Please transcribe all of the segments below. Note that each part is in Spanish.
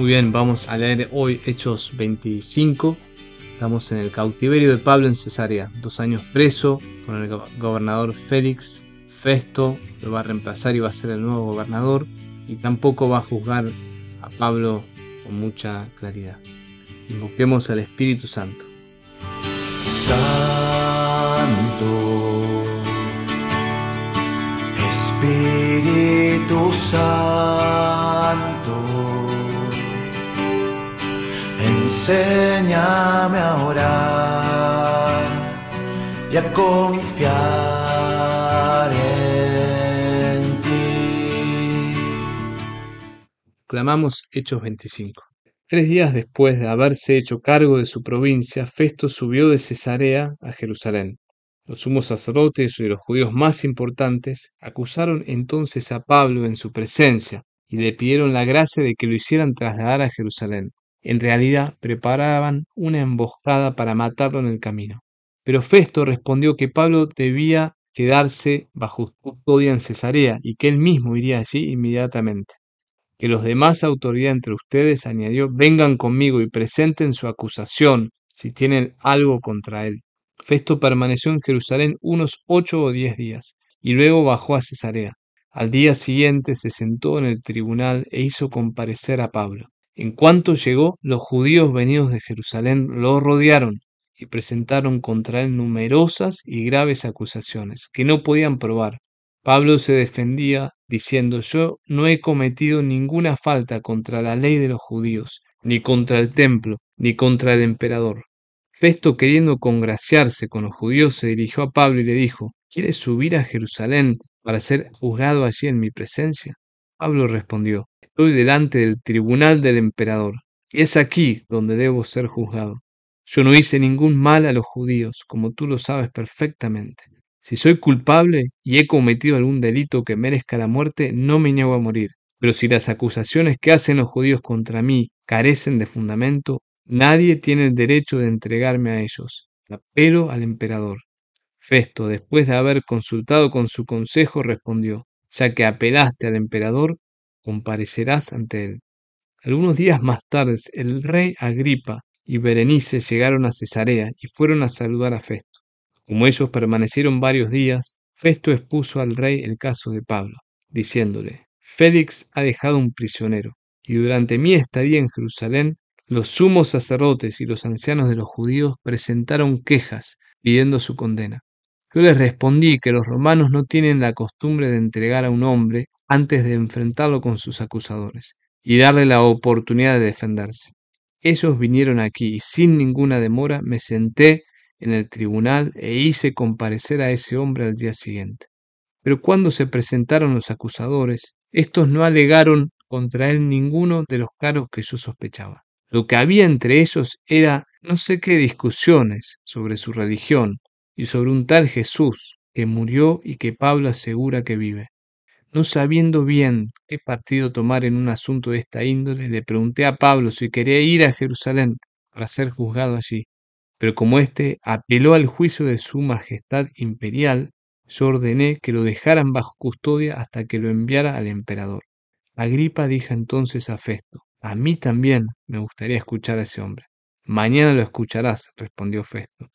Muy bien, vamos a leer hoy Hechos 25. Estamos en el cautiverio de Pablo en Cesarea, 2 años preso con el gobernador Félix. Festo lo va a reemplazar y va a ser el nuevo gobernador, y tampoco va a juzgar a Pablo con mucha claridad. Invoquemos al Espíritu Santo. Santo, Espíritu Santo, enséñame a orar y a confiar en ti. Clamamos Hechos 25. 3 días después de haberse hecho cargo de su provincia, Festo subió de Cesarea a Jerusalén. Los sumos sacerdotes y los judíos más importantes acusaron entonces a Pablo en su presencia y le pidieron la gracia de que lo hicieran trasladar a Jerusalén. En realidad preparaban una emboscada para matarlo en el camino. Pero Festo respondió que Pablo debía quedarse bajo custodia en Cesarea y que él mismo iría allí inmediatamente. Que los demás autoridades entre ustedes, añadió, vengan conmigo y presenten su acusación si tienen algo contra él. Festo permaneció en Jerusalén unos 8 o 10 días y luego bajó a Cesarea. Al día siguiente se sentó en el tribunal e hizo comparecer a Pablo. En cuanto llegó, los judíos venidos de Jerusalén lo rodearon y presentaron contra él numerosas y graves acusaciones que no podían probar. Pablo se defendía diciendo: yo no he cometido ninguna falta contra la ley de los judíos, ni contra el templo, ni contra el emperador. Festo, queriendo congraciarse con los judíos, se dirigió a Pablo y le dijo: ¿quieres subir a Jerusalén para ser juzgado allí en mi presencia? Pablo respondió: estoy delante del tribunal del emperador, y es aquí donde debo ser juzgado. Yo no hice ningún mal a los judíos, como tú lo sabes perfectamente. Si soy culpable y he cometido algún delito que merezca la muerte, no me niego a morir. Pero si las acusaciones que hacen los judíos contra mí carecen de fundamento, nadie tiene el derecho de entregarme a ellos. Apelo al emperador. Festo, después de haber consultado con su consejo, respondió: ya que apelaste al emperador, comparecerás ante él. Algunos días más tarde, el rey Agripa y Berenice llegaron a Cesarea y fueron a saludar a Festo. Como ellos permanecieron varios días, Festo expuso al rey el caso de Pablo, diciéndole: Félix ha dejado un prisionero, y durante mi estadía en Jerusalén, los sumos sacerdotes y los ancianos de los judíos presentaron quejas pidiendo su condena. Yo les respondí que los romanos no tienen la costumbre de entregar a un hombre antes de enfrentarlo con sus acusadores y darle la oportunidad de defenderse. Ellos vinieron aquí y sin ninguna demora me senté en el tribunal e hice comparecer a ese hombre al día siguiente. Pero cuando se presentaron los acusadores, estos no alegaron contra él ninguno de los cargos que yo sospechaba. Lo que había entre ellos era no sé qué discusiones sobre su religión y sobre un tal Jesús que murió y que Pablo asegura que vive. No sabiendo bien qué partido tomar en un asunto de esta índole, le pregunté a Pablo si quería ir a Jerusalén para ser juzgado allí. Pero como éste apeló al juicio de su majestad imperial, yo ordené que lo dejaran bajo custodia hasta que lo enviara al emperador. Agripa dijo entonces a Festo: a mí también me gustaría escuchar a ese hombre. Mañana lo escucharás, respondió Festo.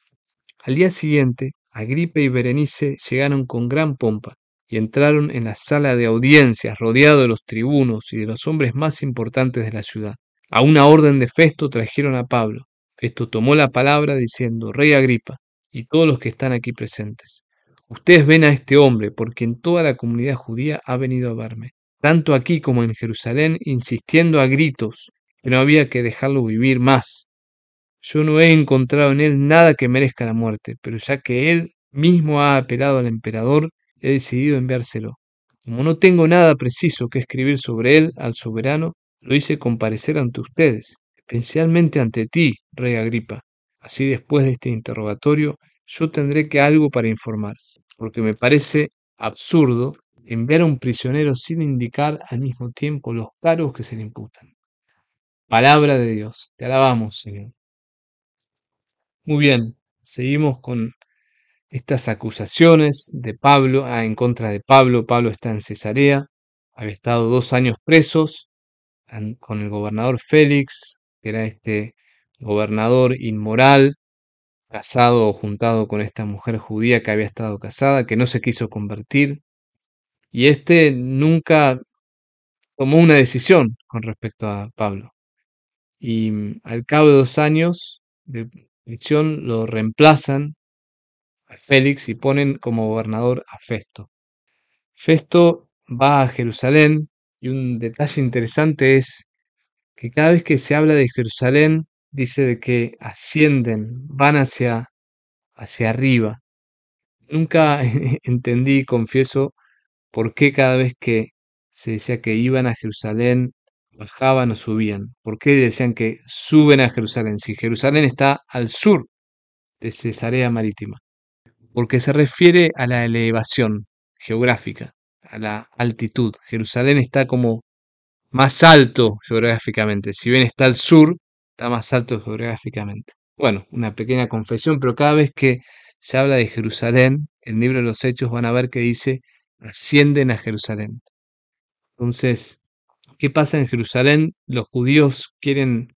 Al día siguiente, Agripa y Berenice llegaron con gran pompa y entraron en la sala de audiencias rodeados de los tribunos y de los hombres más importantes de la ciudad. A una orden de Festo trajeron a Pablo. Festo tomó la palabra diciendo: Rey Agripa y todos los que están aquí presentes, ustedes ven a este hombre por quien toda la comunidad judía ha venido a verme, tanto aquí como en Jerusalén, insistiendo a gritos que no había que dejarlo vivir más. Yo no he encontrado en él nada que merezca la muerte, pero ya que él mismo ha apelado al emperador, he decidido enviárselo. Como no tengo nada preciso que escribir sobre él al soberano, lo hice comparecer ante ustedes, especialmente ante ti, rey Agripa. Así, después de este interrogatorio, yo tendré que algo para informar, porque me parece absurdo enviar a un prisionero sin indicar al mismo tiempo los cargos que se le imputan. Palabra de Dios. Te alabamos, Señor. Muy bien, seguimos con estas acusaciones de Pablo, en contra de Pablo. Pablo está en Cesarea, había estado 2 años presos, con el gobernador Félix, que era este gobernador inmoral, casado o juntado con esta mujer judía que había estado casada, que no se quiso convertir, y este nunca tomó una decisión con respecto a Pablo. Y al cabo de 2 años de prisión lo reemplazan a Félix y ponen como gobernador a Festo. Festo va a Jerusalén y un detalle interesante es que cada vez que se habla de Jerusalén dice de que ascienden, van hacia arriba. Nunca entendí, confieso, por qué cada vez que se decía que iban a Jerusalén bajaban o subían. ¿Por qué decían que suben a Jerusalén? Si Jerusalén está al sur de Cesarea Marítima. Porque se refiere a la elevación geográfica, a la altitud. Jerusalén está como más alto geográficamente. Si bien está al sur, está más alto geográficamente. Bueno, una pequeña confesión, pero cada vez que se habla de Jerusalén, en el libro de los Hechos van a ver que dice, ascienden a Jerusalén. Entonces, ¿qué pasa en Jerusalén? Los judíos quieren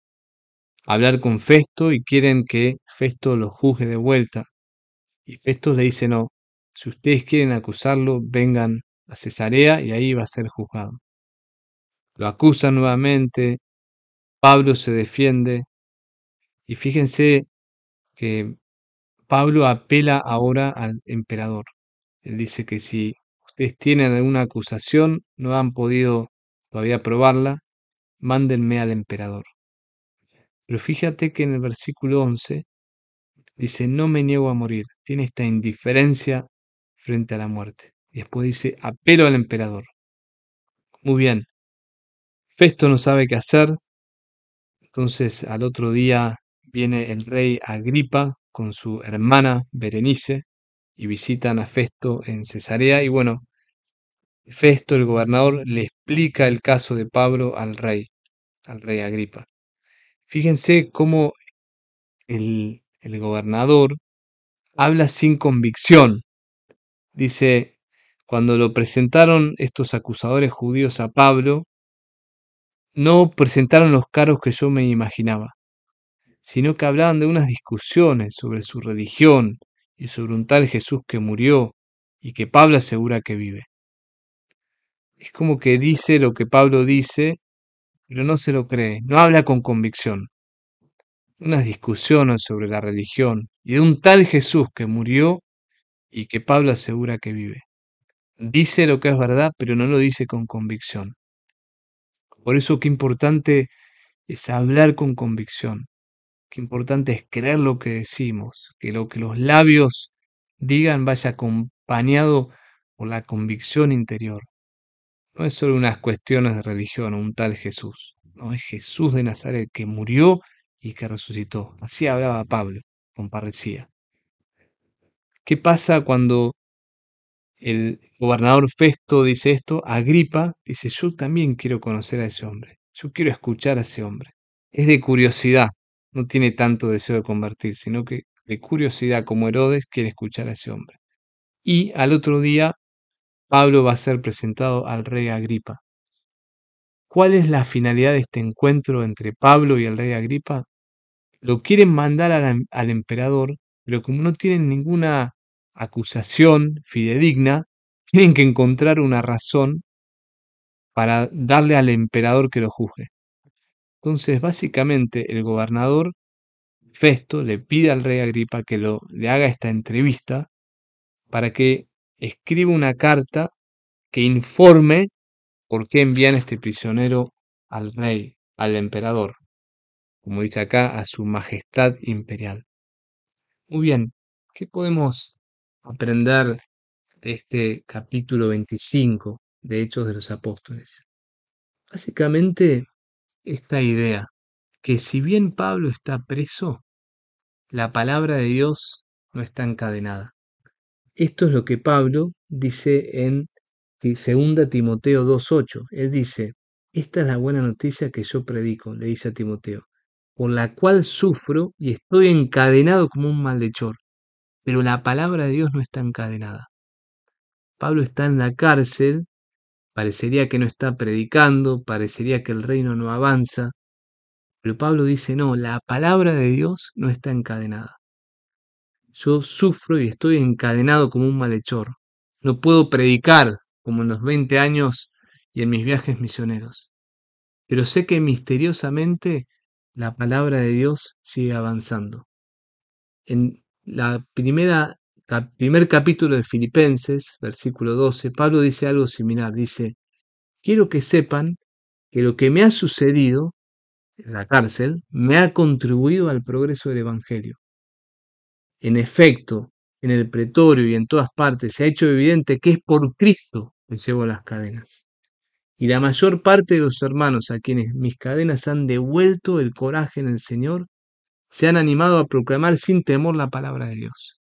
hablar con Festo y quieren que Festo los juzgue de vuelta. Y Festo le dice, no, si ustedes quieren acusarlo, vengan a Cesarea y ahí va a ser juzgado. Lo acusan nuevamente, Pablo se defiende y fíjense que Pablo apela ahora al emperador. Él dice que si ustedes tienen alguna acusación, no han podido todavía probarla, mándenme al emperador. Pero fíjate que en el versículo 11 dice, no me niego a morir. Tiene esta indiferencia frente a la muerte. Y después dice, apelo al emperador. Muy bien, Festo no sabe qué hacer, entonces al otro día viene el rey Agripa con su hermana Berenice y visitan a Festo en Cesarea y bueno, Festo, el gobernador, le explica el caso de Pablo al rey Agripa. Fíjense cómo el gobernador habla sin convicción. Dice, cuando lo presentaron estos acusadores judíos a Pablo, no presentaron los cargos que yo me imaginaba, sino que hablaban de unas discusiones sobre su religión y sobre un tal Jesús que murió y que Pablo asegura que vive. Es como que dice lo que Pablo dice, pero no se lo cree, no habla con convicción. Unas discusiones sobre la religión y de un tal Jesús que murió y que Pablo asegura que vive. Dice lo que es verdad, pero no lo dice con convicción. Por eso qué importante es hablar con convicción. Qué importante es creer lo que decimos, que lo que los labios digan vaya acompañado por la convicción interior. No es solo unas cuestiones de religión o un tal Jesús, no es Jesús de Nazaret que murió y que resucitó. Así hablaba Pablo con parresía. ¿Qué pasa cuando el gobernador Festo dice esto? Agripa dice, yo también quiero conocer a ese hombre, yo quiero escuchar a ese hombre. Es de curiosidad, no tiene tanto deseo de convertir, sino que de curiosidad como Herodes quiere escuchar a ese hombre. Y al otro día Pablo va a ser presentado al rey Agripa. ¿Cuál es la finalidad de este encuentro entre Pablo y el rey Agripa? Lo quieren mandar al emperador, pero como no tienen ninguna acusación fidedigna, tienen que encontrar una razón para darle al emperador que lo juzgue. Entonces, básicamente, el gobernador Festo le pide al rey Agripa que le haga esta entrevista para que escriba una carta que informe por qué envían este prisionero al rey, al emperador, como dice acá, a su majestad imperial. Muy bien, ¿qué podemos aprender de este capítulo 25 de Hechos de los Apóstoles? Básicamente, esta idea, que si bien Pablo está preso, la palabra de Dios no está encadenada. Esto es lo que Pablo dice en 2 Timoteo 2:8. Él dice, esta es la buena noticia que yo predico, le dice a Timoteo, por la cual sufro y estoy encadenado como un malhechor. Pero la palabra de Dios no está encadenada. Pablo está en la cárcel parecería que no está predicando, parecería que el reino no avanza, pero Pablo dice, no, la palabra de Dios no está encadenada. Yo sufro y estoy encadenado como un malhechor. No puedo predicar como en los 20 años y en mis viajes misioneros. Pero sé que misteriosamente la palabra de Dios sigue avanzando. En primer capítulo de Filipenses, versículo 12, Pablo dice algo similar. Dice, quiero que sepan que lo que me ha sucedido en la cárcel me ha contribuido al progreso del Evangelio. En efecto, en el pretorio y en todas partes se ha hecho evidente que es por Cristo que llevo las cadenas. Y la mayor parte de los hermanos a quienes mis cadenas han devuelto el coraje en el Señor, se han animado a proclamar sin temor la palabra de Dios.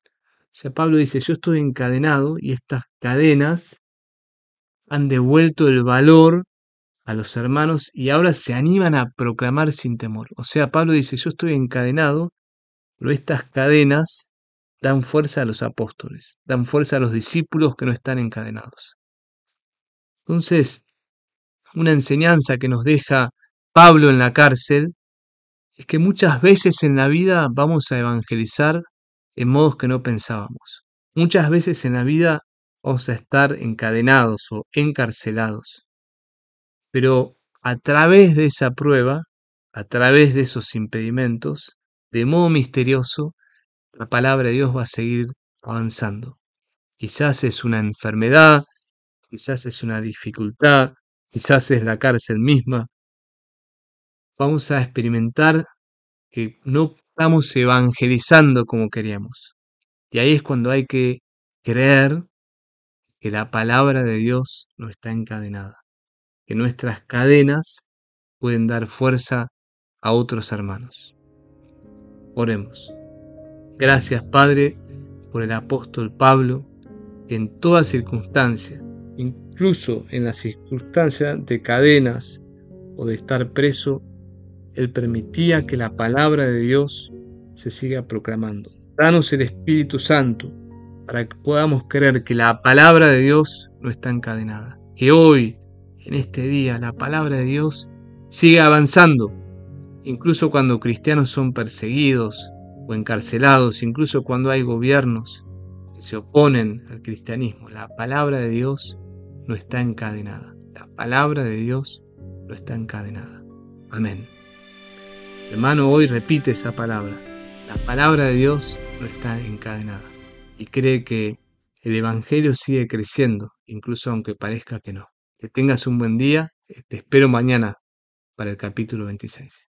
O sea, Pablo dice, yo estoy encadenado y estas cadenas han devuelto el valor a los hermanos y ahora se animan a proclamar sin temor. O sea, Pablo dice, yo estoy encadenado, pero estas cadenas dan fuerza a los apóstoles, dan fuerza a los discípulos que no están encadenados. Entonces, una enseñanza que nos deja Pablo en la cárcel es que muchas veces en la vida vamos a evangelizar en modos que no pensábamos. Muchas veces en la vida vamos a estar encadenados o encarcelados. Pero a través de esa prueba, a través de esos impedimentos, de modo misterioso, la palabra de Dios va a seguir avanzando. Quizás es una enfermedad, quizás es una dificultad, quizás es la cárcel misma. Vamos a experimentar que no estamos evangelizando como queríamos. Y ahí es cuando hay que creer que la palabra de Dios no está encadenada, que nuestras cadenas pueden dar fuerza a otros hermanos. Oremos. Gracias, Padre, por el apóstol Pablo, que en toda circunstancia, incluso en las circunstancias de cadenas o de estar preso, él permitía que la palabra de Dios se siga proclamando. Danos el Espíritu Santo para que podamos creer que la palabra de Dios no está encadenada. Que hoy, en este día, la palabra de Dios sigue avanzando, incluso cuando cristianos son perseguidos o encarcelados, incluso cuando hay gobiernos que se oponen al cristianismo. La palabra de Dios no está encadenada. La palabra de Dios no está encadenada. Amén. Hermano, hoy repite esa palabra. La palabra de Dios no está encadenada. Y cree que el Evangelio sigue creciendo, incluso aunque parezca que no. Que tengas un buen día. Te espero mañana para el capítulo 26.